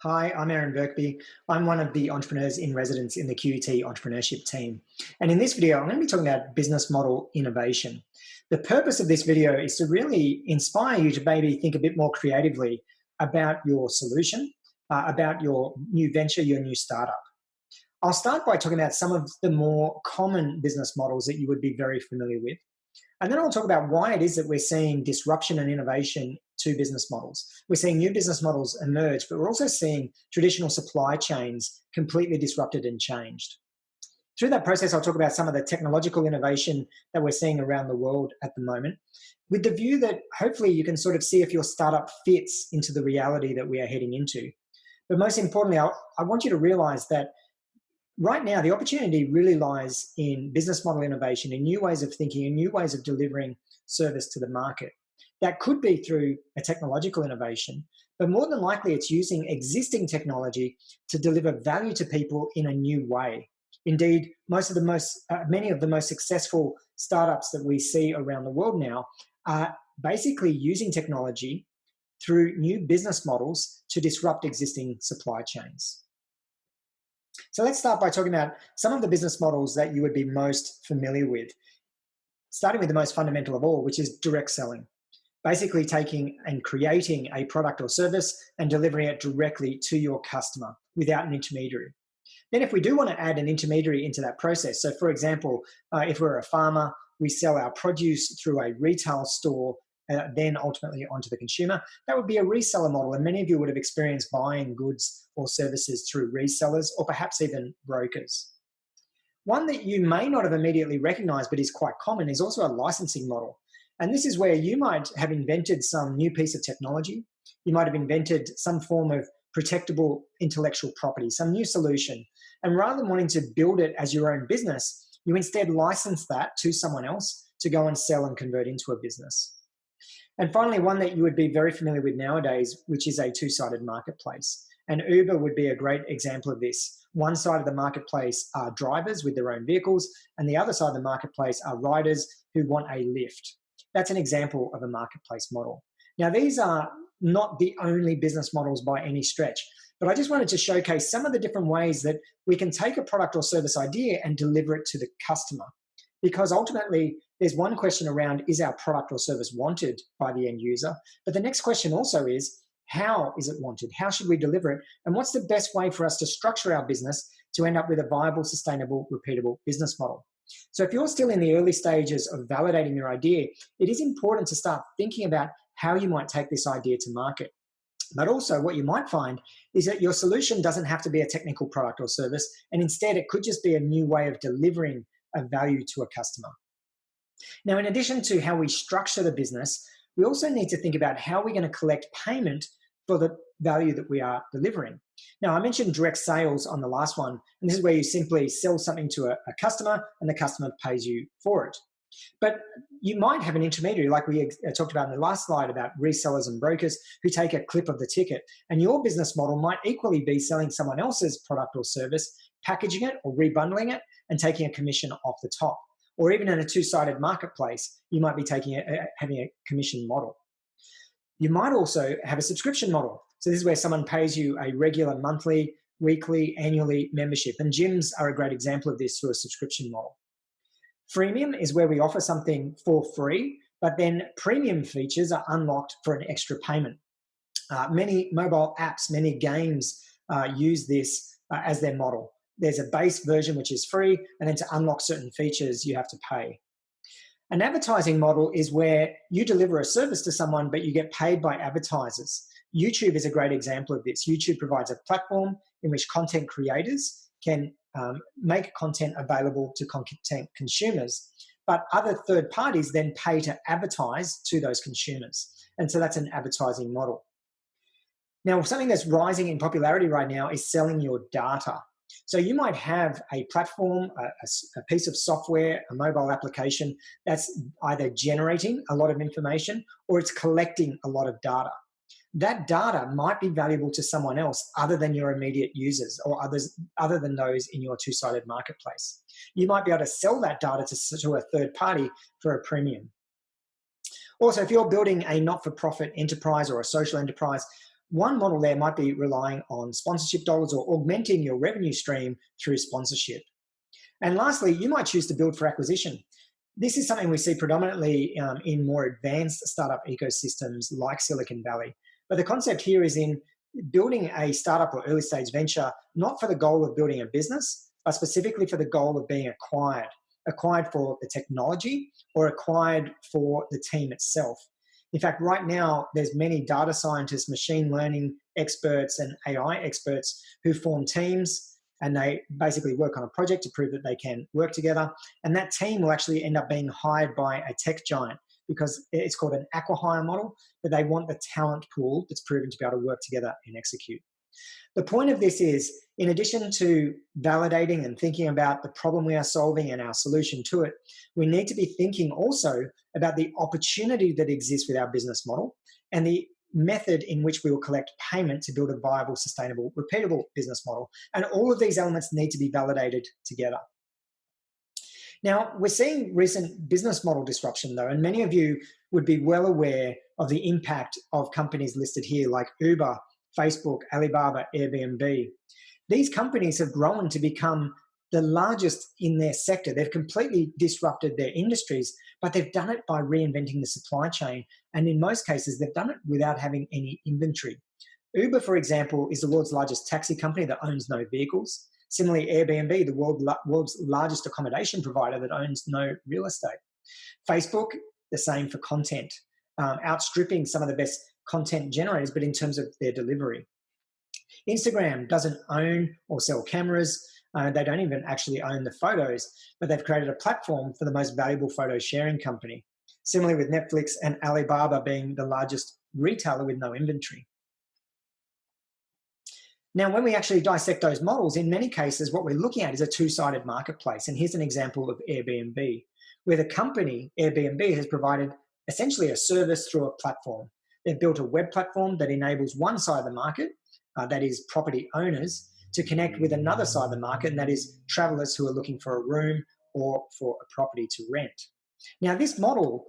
Hi, I'm Aaron Birkby. I'm one of the entrepreneurs in residence in the QT entrepreneurship team. And in this video, I'm going to be talking about business model innovation. The purpose of this video is to really inspire you to maybe think a bit more creatively about your solution, about your new venture, your new startup. I'll start by talking about some of the more common business models that you would be very familiar with. And then I'll talk about why it is that we're seeing disruption and innovation to business models. We're seeing new business models emerge, but we're also seeing traditional supply chains completely disrupted and changed. Through that process, I'll talk about some of the technological innovation that we're seeing around the world at the moment, with the view that hopefully you can sort of see if your startup fits into the reality that we are heading into. But most importantly, I want you to realize that right now, the opportunity really lies in business model innovation, in new ways of thinking, in new ways of delivering service to the market. That could be through a technological innovation, but more than likely it's using existing technology to deliver value to people in a new way. Indeed, many of the most successful startups that we see around the world now are basically using technology through new business models to disrupt existing supply chains. So let's start by talking about some of the business models that you would be most familiar with, starting with the most fundamental of all, which is direct selling. Basically taking and creating a product or service and delivering it directly to your customer without an intermediary. Then if we do want to add an intermediary into that process, so for example, if we're a farmer, we sell our produce through a retail store, then ultimately onto the consumer, that would be a reseller model. And many of you would have experienced buying goods or services through resellers or perhaps even brokers. One that you may not have immediately recognized but is quite common is also a licensing model. And this is where you might have invented some new piece of technology. You might have invented some form of protectable intellectual property, some new solution. And rather than wanting to build it as your own business, you instead license that to someone else to go and sell and convert into a business. And finally, one that you would be very familiar with nowadays, which is a two-sided marketplace. And Uber would be a great example of this. One side of the marketplace are drivers with their own vehicles, and the other side of the marketplace are riders who want a lift. That's an example of a marketplace model. Now, these are not the only business models by any stretch, but I just wanted to showcase some of the different ways that we can take a product or service idea and deliver it to the customer. Because ultimately, there's one question around, is our product or service wanted by the end user? But the next question also is, how is it wanted? How should we deliver it? And what's the best way for us to structure our business to end up with a viable, sustainable, repeatable business model? So if you're still in the early stages of validating your idea, it is important to start thinking about how you might take this idea to market. But also what you might find is that your solution doesn't have to be a technical product or service, and instead it could just be a new way of delivering a value to a customer. Now, in addition to how we structure the business, we also need to think about how we're going to collect payment for the value that we are delivering. Now, I mentioned direct sales on the last one, and this is where you simply sell something to a customer and the customer pays you for it. But you might have an intermediary, like we talked about in the last slide about resellers and brokers who take a clip of the ticket. And your business model might equally be selling someone else's product or service, packaging it or rebundling it and taking a commission off the top. Or even in a two-sided marketplace, you might be having a commission model. You might also have a subscription model. So this is where someone pays you a regular monthly, weekly, annually membership. And gyms are a great example of this through a subscription model. Freemium is where we offer something for free, but then premium features are unlocked for an extra payment. Many mobile apps, many games use this as their model. There's a base version which is free, and then to unlock certain features, you have to pay. An advertising model is where you deliver a service to someone, but you get paid by advertisers. YouTube is a great example of this. YouTube provides a platform in which content creators can make content available to content consumers, but other third parties then pay to advertise to those consumers. And so that's an advertising model. Now, something that's rising in popularity right now is selling your data. So you might have a platform, a piece of software, a mobile application that's either generating a lot of information or it's collecting a lot of data. That data might be valuable to someone else other than your immediate users or other than those in your two-sided marketplace. You might be able to sell that data to a third party for a premium. Also, if you're building a not-for-profit enterprise or a social enterprise, One model there might be relying on sponsorship dollars or augmenting your revenue stream through sponsorship. And lastly, you might choose to build for acquisition. This is something we see predominantly in more advanced startup ecosystems like Silicon Valley. But the concept here is in building a startup or early stage venture, not for the goal of building a business, but specifically for the goal of being acquired for the technology or acquired for the team itself. In fact, right now, there's many data scientists, machine learning experts, and AI experts who form teams, and they basically work on a project to prove that they can work together. And that team will actually end up being hired by a tech giant because it's called an acqui-hire model, but they want the talent pool that's proven to be able to work together and execute. The point of this is, in addition to validating and thinking about the problem we are solving and our solution to it, we need to be thinking also about the opportunity that exists with our business model and the method in which we will collect payment to build a viable, sustainable, repeatable business model. And all of these elements need to be validated together. Now, we're seeing recent business model disruption, though, and many of you would be well aware of the impact of companies listed here like Uber, Facebook, Alibaba, Airbnb. These companies have grown to become the largest in their sector. They've completely disrupted their industries, but they've done it by reinventing the supply chain. And in most cases, they've done it without having any inventory. Uber, for example, is the world's largest taxi company that owns no vehicles. Similarly, Airbnb, the world's largest accommodation provider that owns no real estate. Facebook, the same for content, outstripping some of the best content generators, but in terms of their delivery. Instagram doesn't own or sell cameras. They don't even actually own the photos, but they've created a platform for the most valuable photo sharing company. Similarly with Netflix and Alibaba being the largest retailer with no inventory. Now, when we actually dissect those models, in many cases, what we're looking at is a two-sided marketplace. And here's an example of Airbnb, where the company, Airbnb, has provided essentially a service through a platform. They've built a web platform that enables one side of the market, that is property owners, to connect with another side of the market, and that is travelers who are looking for a room or for a property to rent. Now, this model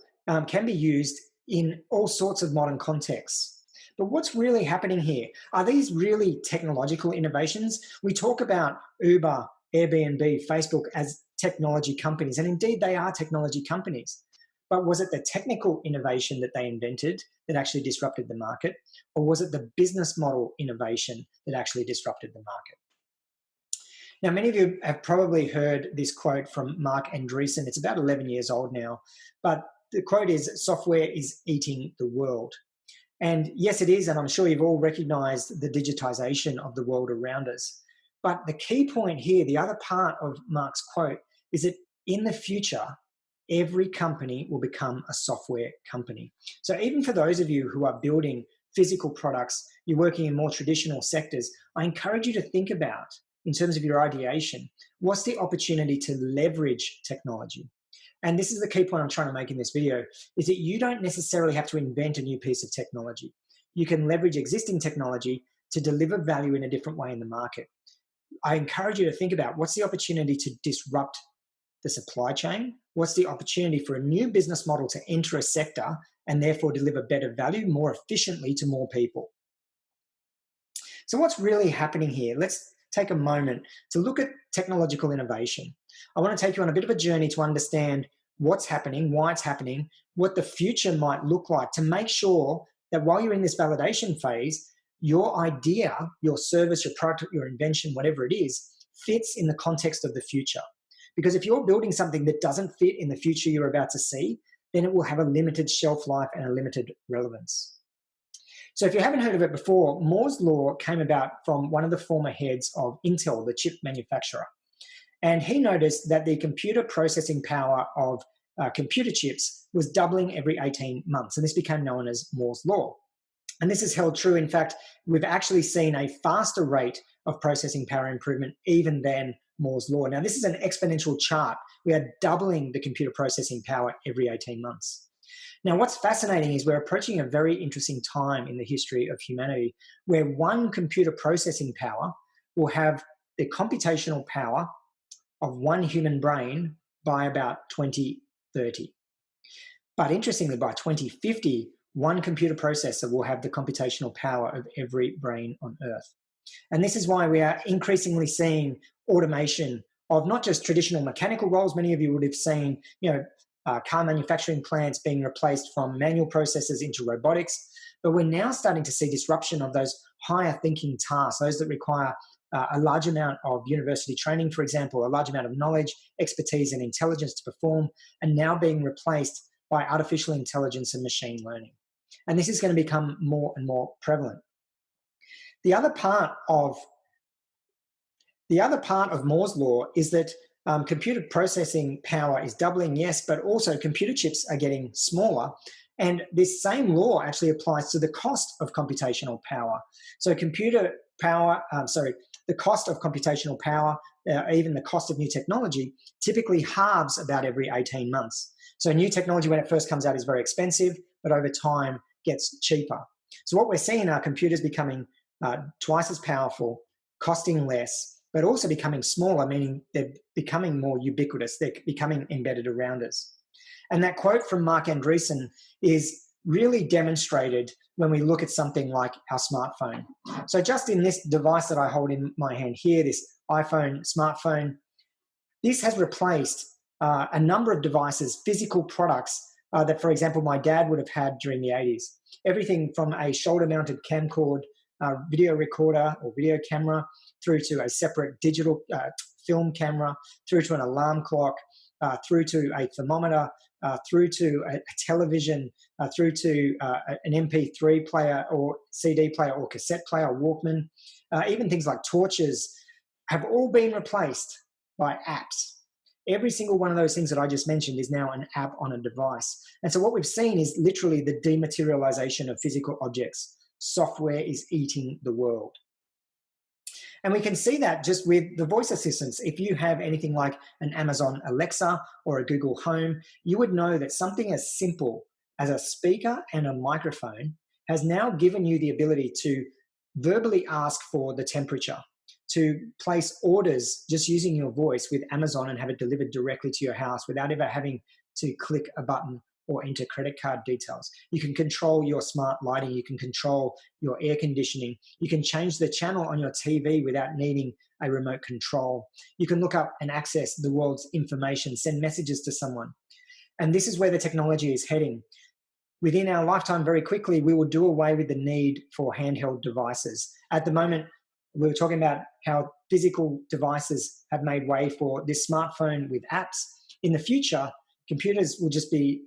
can be used in all sorts of modern contexts. But what's really happening here? Are these really technological innovations? We talk about Uber, Airbnb, Facebook as technology companies, and indeed they are technology companies. But was it the technical innovation that they invented that actually disrupted the market? Or was it the business model innovation that actually disrupted the market? Now, many of you have probably heard this quote from Marc Andreessen. It's about 11 years old now. But the quote is, "Software is eating the world." And yes, it is, and I'm sure you've all recognized the digitization of the world around us. But the key point here, the other part of Marc's quote, is that in the future, every company will become a software company. So even for those of you who are building physical products, you're working in more traditional sectors, I encourage you to think about, in terms of your ideation, what's the opportunity to leverage technology? And this is the key point I'm trying to make in this video, is that you don't necessarily have to invent a new piece of technology. You can leverage existing technology to deliver value in a different way in the market. I encourage you to think about what's the opportunity to disrupt the supply chain? What's the opportunity for a new business model to enter a sector and therefore deliver better value more efficiently to more people? So what's really happening here? Let's take a moment to look at technological innovation. I want to take you on a bit of a journey to understand what's happening, why it's happening, what the future might look like, to make sure that while you're in this validation phase, your idea, your service, your product, your invention, whatever it is, fits in the context of the future. Because if you're building something that doesn't fit in the future you're about to see, then it will have a limited shelf life and a limited relevance. So if you haven't heard of it before, Moore's Law came about from one of the former heads of Intel, the chip manufacturer. And he noticed that the computer processing power of computer chips was doubling every 18 months. And this became known as Moore's Law. And this is held true. In fact, we've actually seen a faster rate of processing power improvement even than Moore's Law. Now, this is an exponential chart. We are doubling the computer processing power every 18 months. Now, what's fascinating is we're approaching a very interesting time in the history of humanity where one computer processing power will have the computational power of one human brain by about 2030. But interestingly, by 2050, one computer processor will have the computational power of every brain on Earth. And this is why we are increasingly seeing automation of not just traditional mechanical roles. Many of you would have seen, car manufacturing plants being replaced from manual processes into robotics. But we're now starting to see disruption of those higher thinking tasks, those that require a large amount of university training, for example, a large amount of knowledge, expertise, and intelligence to perform, and now being replaced by artificial intelligence and machine learning. And this is going to become more and more prevalent. The other part of Moore's law is that computer processing power is doubling, yes, but also computer chips are getting smaller. And this same law actually applies to the cost of computational power. So the cost of computational power, even the cost of new technology, typically halves about every 18 months. So new technology, when it first comes out, is very expensive, but over time gets cheaper. So what we're seeing are computers becoming twice as powerful, costing less, but also becoming smaller, meaning they're becoming more ubiquitous. They're becoming embedded around us. And that quote from Mark Andreessen is really demonstrated when we look at something like our smartphone. So just in this device that I hold in my hand here, this iPhone smartphone, this has replaced a number of devices, physical products that, for example, my dad would have had during the 80s. Everything from a shoulder-mounted camcord video recorder or video camera, through to a separate digital film camera, through to an alarm clock, through to a thermometer, through to a television, through to an MP3 player or CD player or cassette player, Walkman. Even things like torches have all been replaced by apps. Every single one of those things that I just mentioned is now an app on a device. And so what we've seen is literally the dematerialization of physical objects. Software is eating the world. And we can see that just with the voice assistants. If you have anything like an Amazon Alexa or a Google Home, you would know that something as simple as a speaker and a microphone has now given you the ability to verbally ask for the temperature, to place orders just using your voice with Amazon and have it delivered directly to your house without ever having to click a button or enter credit card details. You can control your smart lighting. You can control your air conditioning. You can change the channel on your TV without needing a remote control. You can look up and access the world's information, send messages to someone. And this is where the technology is heading. Within our lifetime, very quickly, we will do away with the need for handheld devices. At the moment, we were talking about how physical devices have made way for this smartphone with apps. In the future, computers will just be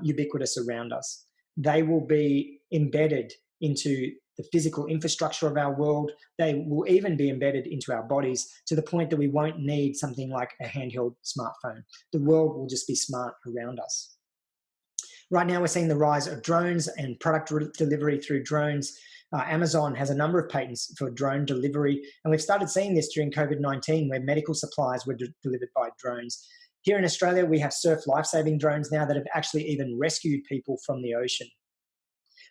ubiquitous around us. They will be embedded into the physical infrastructure of our world. They will even be embedded into our bodies to the point that we won't need something like a handheld smartphone. The world will just be smart around us. Right now, we're seeing the rise of drones and product delivery through drones. Amazon has a number of patents for drone delivery, and we've started seeing this during COVID-19, where medical supplies were delivered by drones. Here in Australia, we have surf lifesaving drones now that have actually even rescued people from the ocean.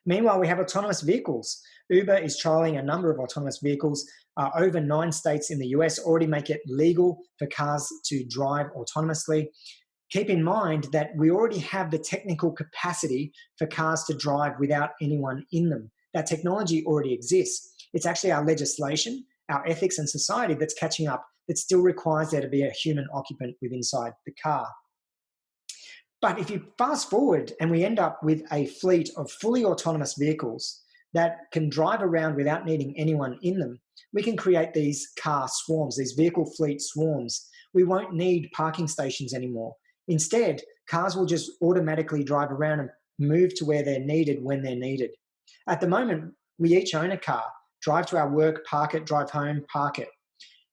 Meanwhile, we have autonomous vehicles. Uber is trialing a number of autonomous vehicles. Over 9 states in the US already make it legal for cars to drive autonomously. Keep in mind that we already have the technical capacity for cars to drive without anyone in them. That technology already exists. It's actually our legislation, our ethics and society that's catching up, that still requires there to be a human occupant inside the car. But if you fast forward and we end up with a fleet of fully autonomous vehicles that can drive around without needing anyone in them, we can create these car swarms, these vehicle fleet swarms. We won't need parking stations anymore. Instead, cars will just automatically drive around and move to where they're needed when they're needed. At the moment, we each own a car, drive to our work, park it, drive home, park it.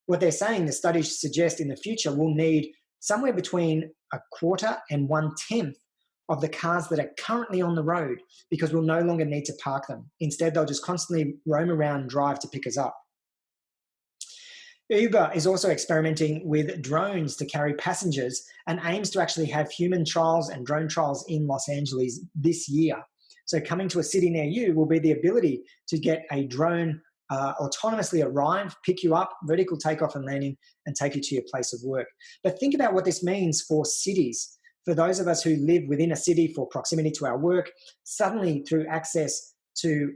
What they're saying, the studies suggest in the future, we'll need somewhere between 1/4 and 1/10 of the cars that are currently on the road, because we'll no longer need to park them. Instead, they'll just constantly roam around and drive to pick us up. Uber is also experimenting with drones to carry passengers and aims to actually have human trials and drone trials in Los Angeles this year. So coming to a city near you will be the ability to get a drone autonomously arrive, pick you up, vertical takeoff and landing, and take you to your place of work. But think about what this means for cities. For those of us who live within a city for proximity to our work, suddenly through access to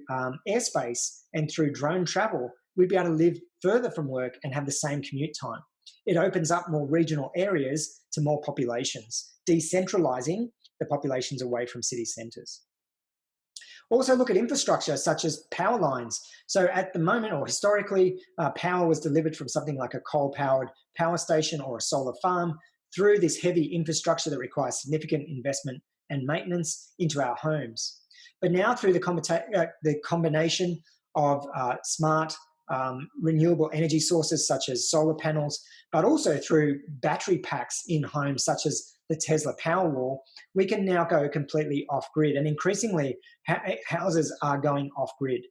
airspace and through drone travel, we'd be able to live further from work and have the same commute time. It opens up more regional areas to more populations, decentralizing the populations away from city centres. Also look at infrastructure such as power lines. So at the moment, or historically, power was delivered from something like a coal-powered power station or a solar farm through this heavy infrastructure that requires significant investment and maintenance into our homes. But now through the combination of smart renewable energy sources such as solar panels, but also through battery packs in homes such as the Tesla Powerwall, we can now go completely off-grid. And increasingly, houses are going off-grid.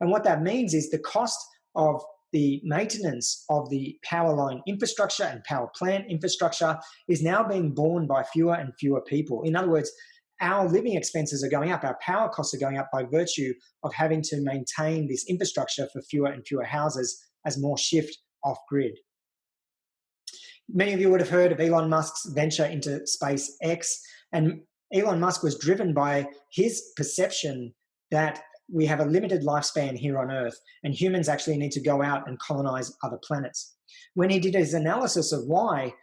And what that means is the cost of the maintenance of the power line infrastructure and power plant infrastructure is now being borne by fewer and fewer people. In other words, our living expenses are going up, our power costs are going up by virtue of having to maintain this infrastructure for fewer and fewer houses as more shift off-grid. Many of you would have heard of Elon Musk's venture into SpaceX, and Elon Musk was driven by his perception that we have a limited lifespan here on Earth and humans actually need to go out and colonize other planets. When he did his analysis of why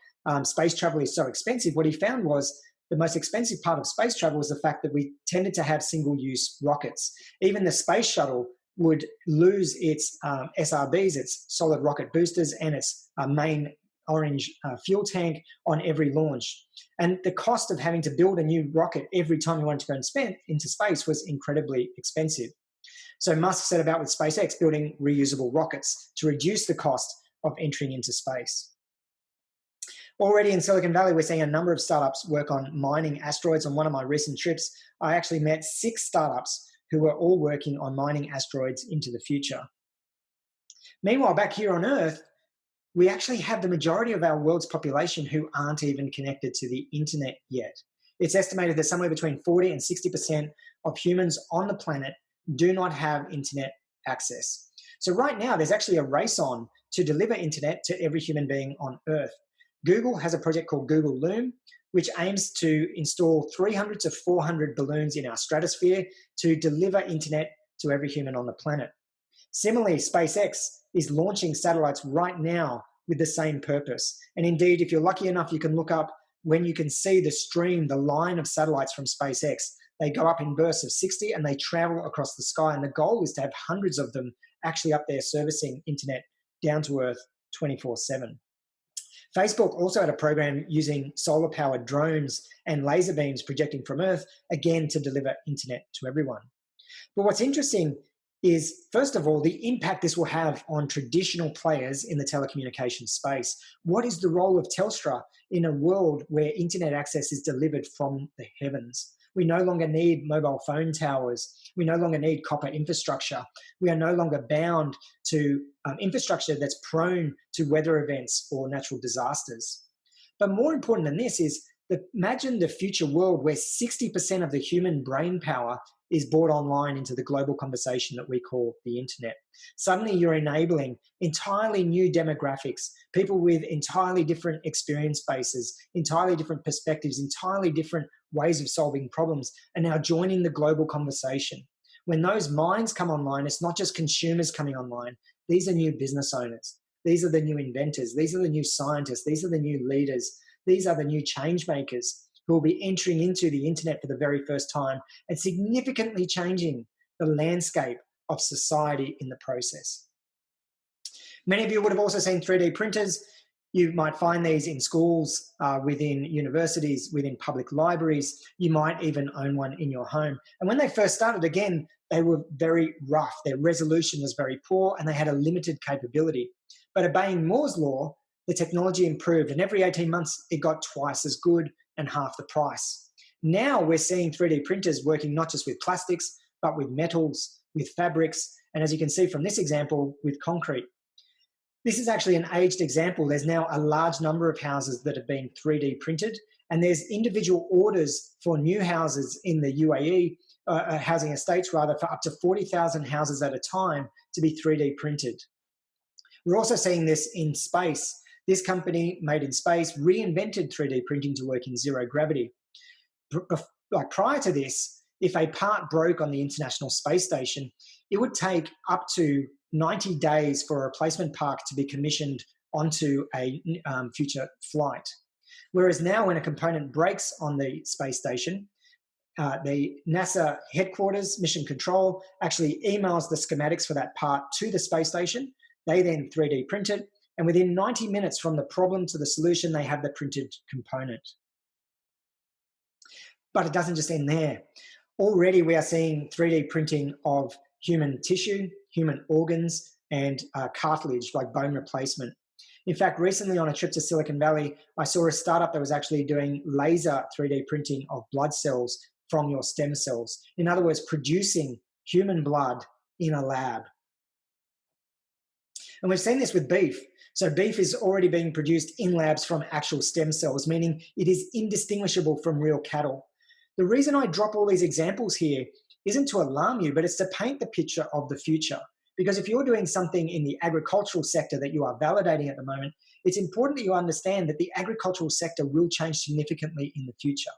space travel is so expensive, what he found was the most expensive part of space travel was the fact that we tended to have single-use rockets. Even the space shuttle would lose its SRBs, its solid rocket boosters, and its main orange fuel tank on every launch. And the cost of having to build a new rocket every time you wanted to go into space was incredibly expensive. So Musk set about with SpaceX building reusable rockets to reduce the cost of entering into space. Already in Silicon Valley, we're seeing a number of startups work on mining asteroids. On one of my recent trips, I actually met 6 startups who were all working on mining asteroids into the future. Meanwhile, back here on Earth, we actually have the majority of our world's population who aren't even connected to the internet yet. It's estimated that somewhere between 40 and 60% of humans on the planet do not have internet access. So right now, there's actually a race on to deliver internet to every human being on Earth. Google has a project called Google Loom, which aims to install 300 to 400 balloons in our stratosphere to deliver internet to every human on the planet. Similarly, SpaceX is launching satellites right now with the same purpose. And indeed, if you're lucky enough, you can look up when you can see the stream, the line of satellites from SpaceX. They go up in bursts of 60 and they travel across the sky. And the goal is to have hundreds of them actually up there servicing internet down to Earth 24/7. Facebook also had a program using solar-powered drones and laser beams projecting from Earth, again, to deliver internet to everyone. But what's interesting is, first of all, the impact this will have on traditional players in the telecommunications space. What is the role of Telstra in a world where internet access is delivered from the heavens? We no longer need mobile phone towers. We no longer need copper infrastructure. We are no longer bound to infrastructure that's prone to weather events or natural disasters. But more important than this is that imagine the future world where 60% of the human brain power is brought online into the global conversation that we call the internet. Suddenly you're enabling entirely new demographics, people with entirely different experience bases, entirely different perspectives, entirely different ways of solving problems, and now joining the global conversation. When those minds come online, it's not just consumers coming online. These are new business owners. These are the new inventors. These are the new scientists. These are the new leaders. These are the new change makers who will be entering into the internet for the very first time and significantly changing the landscape of society in the process. Many of you would have also seen 3D printers. You might find these in schools, within universities, within public libraries. You might even own one in your home. And when they first started, again, they were very rough. Their resolution was very poor and they had a limited capability. But obeying Moore's law, the technology improved, and every 18 months, it got twice as good and half the price. Now we're seeing 3D printers working not just with plastics, but with metals, with fabrics, and as you can see from this example, with concrete. This is actually an aged example. There's now a large number of houses that have been 3D printed, and there's individual orders for new houses in the UAE, housing estates rather, for up to 40,000 houses at a time to be 3D printed. We're also seeing this in space. This company, made in space, reinvented 3D printing to work in zero gravity. Like prior to this, if a part broke on the International Space Station, it would take up to 90 days for a replacement part to be commissioned onto a future flight. Whereas now when a component breaks on the space station, the NASA headquarters, mission control, actually emails the schematics for that part to the space station. They then 3D print it, and within 90 minutes from the problem to the solution, they have the printed component. But it doesn't just end there. Already we are seeing 3D printing of human tissue, human organs, and cartilage, like bone replacement. In fact, recently on a trip to Silicon Valley, I saw a startup that was actually doing laser 3D printing of blood cells from your stem cells. In other words, producing human blood in a lab. And we've seen this with beef. So beef is already being produced in labs from actual stem cells, meaning it is indistinguishable from real cattle. The reason I drop all these examples here isn't to alarm you, but it's to paint the picture of the future. Because if you're doing something in the agricultural sector that you are validating at the moment, it's important that you understand that the agricultural sector will change significantly in the future.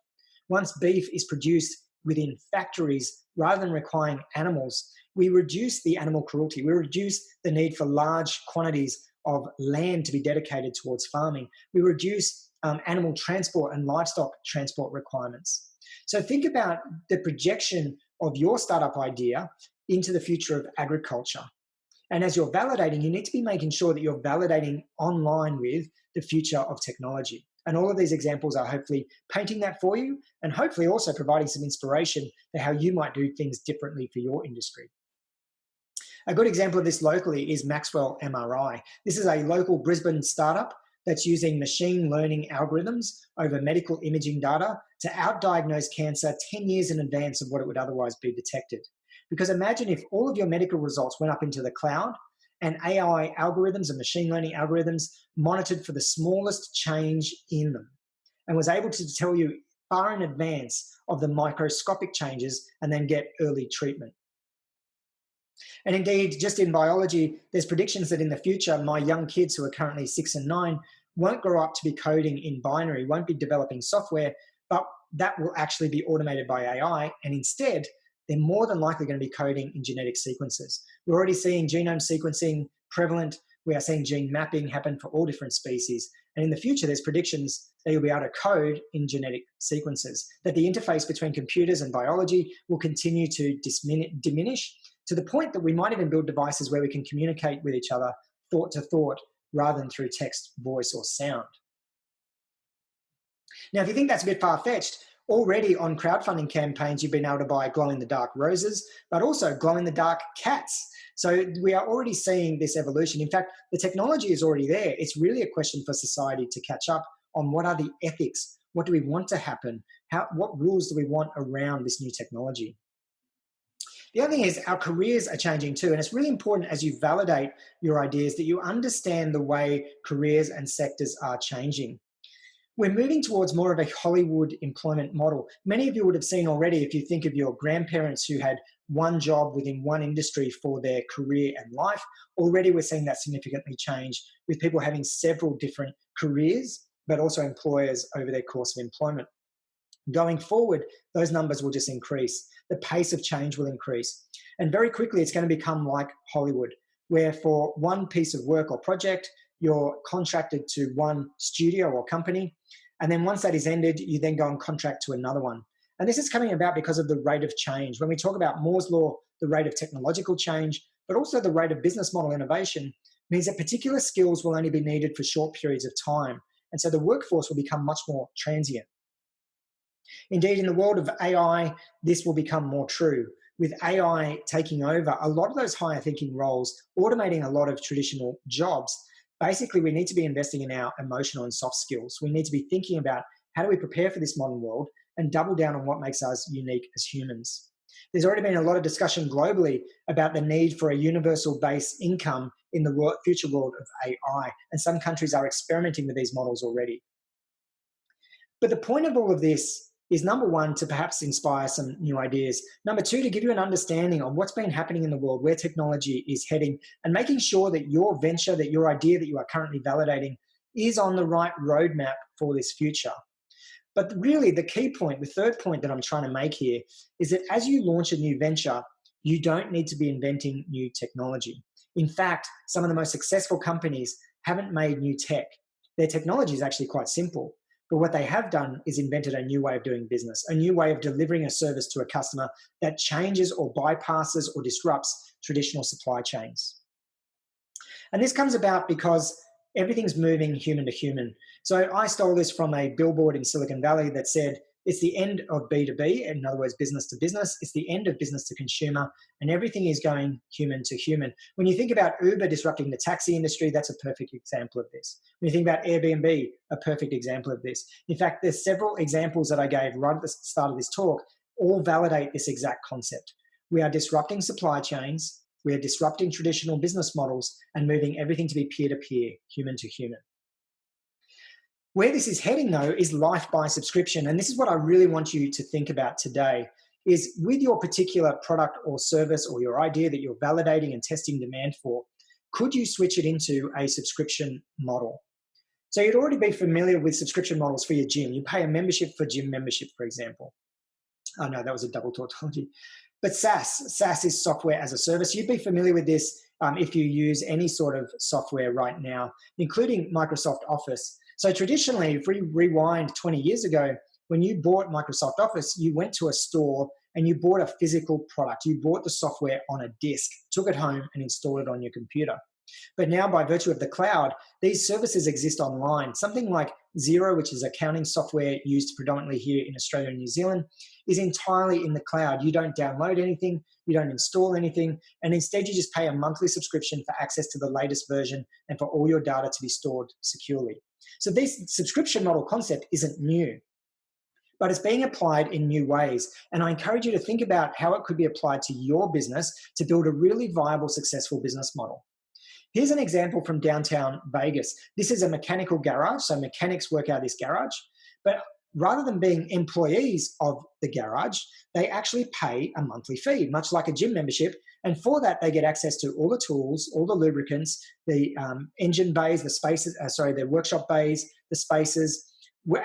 Once beef is produced within factories rather than requiring animals, we reduce the animal cruelty. We reduce the need for large quantities of land to be dedicated towards farming. We reduce animal transport and livestock transport requirements. So think about the projection of your startup idea into the future of agriculture. And as you're validating, you need to be making sure that you're validating online with the future of technology. And all of these examples are hopefully painting that for you and hopefully also providing some inspiration for how you might do things differently for your industry. A good example of this locally is Maxwell MRI. This is a local Brisbane startup that's using machine learning algorithms over medical imaging data to outdiagnose cancer 10 years in advance of what it would otherwise be detected. Because imagine if all of your medical results went up into the cloud and AI algorithms and machine learning algorithms monitored for the smallest change in them and was able to tell you far in advance of the microscopic changes and then get early treatment. And indeed, just in biology, there's predictions that in the future, my young kids who are currently 6 and 9 won't grow up to be coding in binary, won't be developing software, but that will actually be automated by AI. And instead, they're more than likely going to be coding in genetic sequences. We're already seeing genome sequencing prevalent. We are seeing gene mapping happen for all different species. And in the future, there's predictions that you'll be able to code in genetic sequences, that the interface between computers and biology will continue to diminish to the point that we might even build devices where we can communicate with each other thought to thought rather than through text, voice, or sound. Now, if you think that's a bit far-fetched, already on crowdfunding campaigns, you've been able to buy glow-in-the-dark roses, but also glow-in-the-dark cats. So we are already seeing this evolution. In fact, the technology is already there. It's really a question for society to catch up on what are the ethics, what do we want to happen, what rules do we want around this new technology. The other thing is our careers are changing too, and it's really important as you validate your ideas that you understand the way careers and sectors are changing. We're moving towards more of a Hollywood employment model. Many of you would have seen already, if you think of your grandparents who had one job within one industry for their career and life, already we're seeing that significantly change with people having several different careers, but also employers over their course of employment. Going forward, those numbers will just increase. The pace of change will increase. And very quickly, it's going to become like Hollywood, where for one piece of work or project, you're contracted to one studio or company. And then once that is ended, you then go and contract to another one. And this is coming about because of the rate of change. When we talk about Moore's Law, the rate of technological change, but also the rate of business model innovation, means that particular skills will only be needed for short periods of time. And so the workforce will become much more transient. Indeed, in the world of AI, this will become more true. With AI taking over a lot of those higher thinking roles, automating a lot of traditional jobs, basically we need to be investing in our emotional and soft skills. We need to be thinking about how do we prepare for this modern world and double down on what makes us unique as humans. There's already been a lot of discussion globally about the need for a universal base income in the future world of AI, and some countries are experimenting with these models already. But the point of all of this is, number one, to perhaps inspire some new ideas. Number two, to give you an understanding of what's been happening in the world, where technology is heading, and making sure that your venture, that your idea that you are currently validating is on the right roadmap for this future. But really, the key point, the third point that I'm trying to make here, is that as you launch a new venture, you don't need to be inventing new technology. In fact, some of the most successful companies haven't made new tech. Their technology is actually quite simple. But what they have done is invented a new way of doing business, a new way of delivering a service to a customer that changes or bypasses or disrupts traditional supply chains. And this comes about because everything's moving human to human. So I stole this from a billboard in Silicon Valley that said, it's the end of B2B, in other words, business to business. It's the end of business to consumer, and everything is going human to human. When you think about Uber disrupting the taxi industry, that's a perfect example of this. When you think about Airbnb, a perfect example of this. In fact, there's several examples that I gave right at the start of this talk, all validate this exact concept. We are disrupting supply chains, we are disrupting traditional business models and moving everything to be peer-to-peer, human to human. Where this is heading, though, is life by subscription. And this is what I really want you to think about today, is with your particular product or service or your idea that you're validating and testing demand for, could you switch it into a subscription model? So you'd already be familiar with subscription models for your gym. You pay a membership for gym membership, for example. Oh, no, that was a double tautology. But SaaS is software as a service. You'd be familiar with this if you use any sort of software right now, including Microsoft Office. So traditionally, if we rewind 20 years ago, when you bought Microsoft Office, you went to a store and you bought a physical product. You bought the software on a disk, took it home and installed it on your computer. But now, by virtue of the cloud, these services exist online. Something like Xero, which is accounting software used predominantly here in Australia and New Zealand, is entirely in the cloud. You don't download anything, you don't install anything, and instead you just pay a monthly subscription for access to the latest version and for all your data to be stored securely. So this subscription model concept isn't new, but it's being applied in new ways. And I encourage you to think about how it could be applied to your business to build a really viable, successful business model. Here's an example from downtown Vegas. This is a mechanical garage, so mechanics work out of this garage. But rather than being employees of the garage, they actually pay a monthly fee, much like a gym membership. And for that, they get access to all the tools, all the lubricants, the engine bays, the spaces, the workshop bays, the spaces,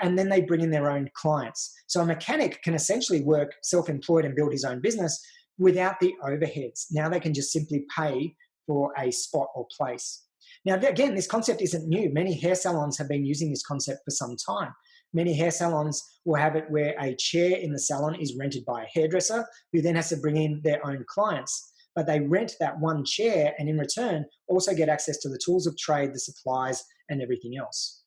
and then they bring in their own clients. So a mechanic can essentially work self-employed and build his own business without the overheads. Now they can just simply pay for a spot or place. Now, again, this concept isn't new. Many hair salons have been using this concept for some time. Many hair salons will have it where a chair in the salon is rented by a hairdresser who then has to bring in their own clients. But they rent that one chair and in return also get access to the tools of trade, the supplies, and everything else.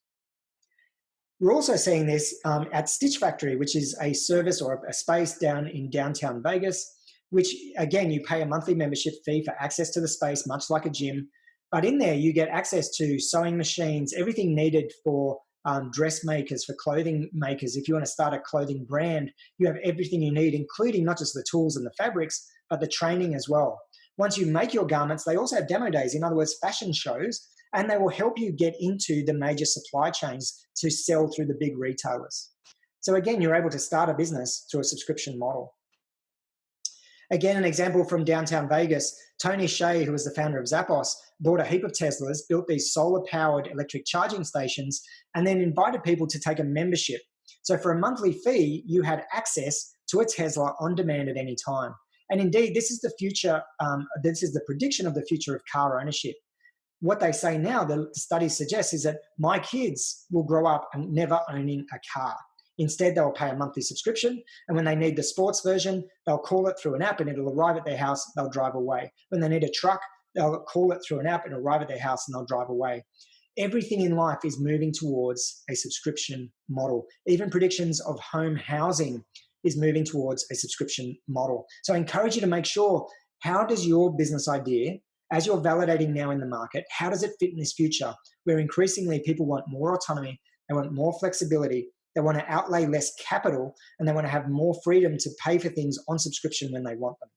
We're also seeing this at Stitch Factory, which is a service or a space down in downtown Vegas, which again, you pay a monthly membership fee for access to the space, much like a gym. But in there, you get access to sewing machines, everything needed for dressmakers, for clothing makers. If you want to start a clothing brand, you have everything you need, including not just the tools and the fabrics, but the training as well. Once you make your garments, they also have demo days, in other words, fashion shows, and they will help you get into the major supply chains to sell through the big retailers. So again, you're able to start a business through a subscription model. Again, an example from downtown Vegas, Tony Hsieh, who was the founder of Zappos, bought a heap of Teslas, built these solar-powered electric charging stations, and then invited people to take a membership. So for a monthly fee, you had access to a Tesla on demand at any time. And indeed, this is the future, this is the prediction of the future of car ownership. What they say now, the studies suggest, is that my kids will grow up and never owning a car. Instead, they'll pay a monthly subscription, and when they need the sports version, they'll call it through an app and it'll arrive at their house, they'll drive away. When they need a truck, they'll call it through an app and arrive at their house and they'll drive away. Everything in life is moving towards a subscription model. Even predictions of home housing is moving towards a subscription model. So I encourage you to make sure, how does your business idea, as you're validating now in the market, how does it fit in this future where increasingly people want more autonomy, they want more flexibility, they want to outlay less capital, and they want to have more freedom to pay for things on subscription when they want them.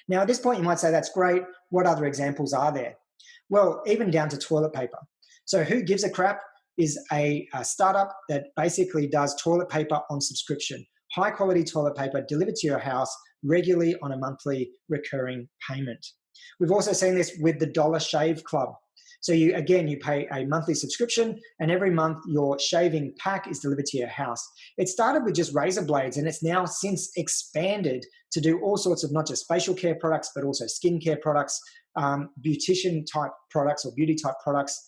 Now, at this point, you might say, that's great. What other examples are there? Well, even down to toilet paper. So Who Gives a Crap is a startup that basically does toilet paper on subscription. High quality toilet paper delivered to your house regularly on a monthly recurring payment. We've also seen this with the Dollar Shave Club. So you pay a monthly subscription, and every month your shaving pack is delivered to your house. It started with just razor blades, and it's now since expanded to do all sorts of not just facial care products, but also skincare products, beautician type products or beauty type products.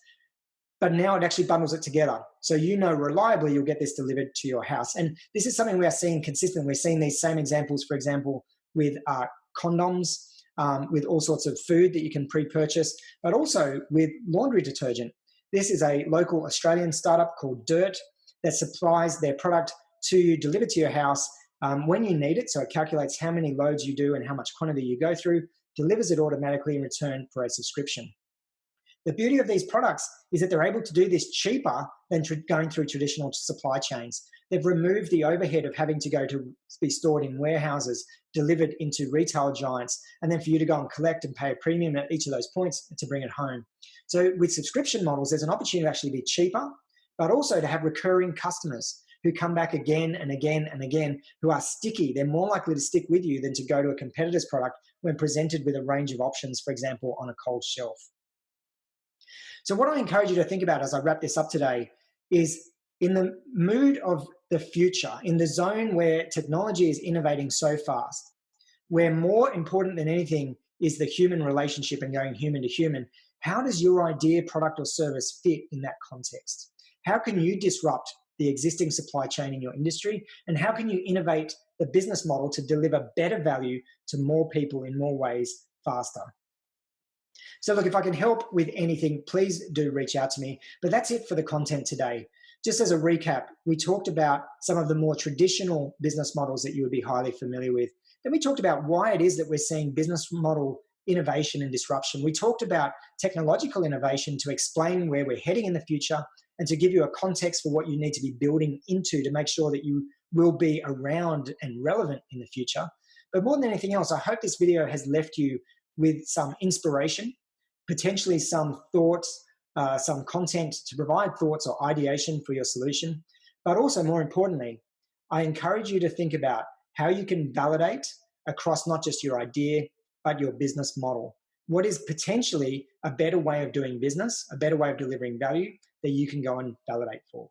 But now it actually bundles it together. So you know reliably you'll get this delivered to your house. And this is something we are seeing consistently. We're seeing these same examples, for example, with condoms, with all sorts of food that you can pre-purchase, but also with laundry detergent. This is a local Australian startup called Dirt that supplies their product to you, delivered to your house when you need it. So it calculates how many loads you do and how much quantity you go through, delivers it automatically in return for a subscription. The beauty of these products is that they're able to do this cheaper than going through traditional supply chains. They've removed the overhead of having to go to be stored in warehouses, delivered into retail giants, and then for you to go and collect and pay a premium at each of those points to bring it home. So with subscription models, there's an opportunity to actually be cheaper, but also to have recurring customers who come back again and again and again, who are sticky. They're more likely to stick with you than to go to a competitor's product when presented with a range of options, for example, on a cold shelf. So what I encourage you to think about as I wrap this up today is, in the mood of the future, in the zone where technology is innovating so fast, where more important than anything is the human relationship and going human to human, how does your idea, product, or service fit in that context? How can you disrupt the existing supply chain in your industry? And how can you innovate the business model to deliver better value to more people in more ways faster? So look, if I can help with anything, please do reach out to me. But that's it for the content today. Just as a recap, we talked about some of the more traditional business models that you would be highly familiar with. Then we talked about why it is that we're seeing business model innovation and disruption. We talked about technological innovation to explain where we're heading in the future and to give you a context for what you need to be building into to make sure that you will be around and relevant in the future. But more than anything else, I hope this video has left you with some inspiration, potentially some thoughts, some content to provide thoughts or ideation for your solution. But also, more importantly, I encourage you to think about how you can validate across not just your idea, but your business model. What is potentially a better way of doing business, a better way of delivering value that you can go and validate for?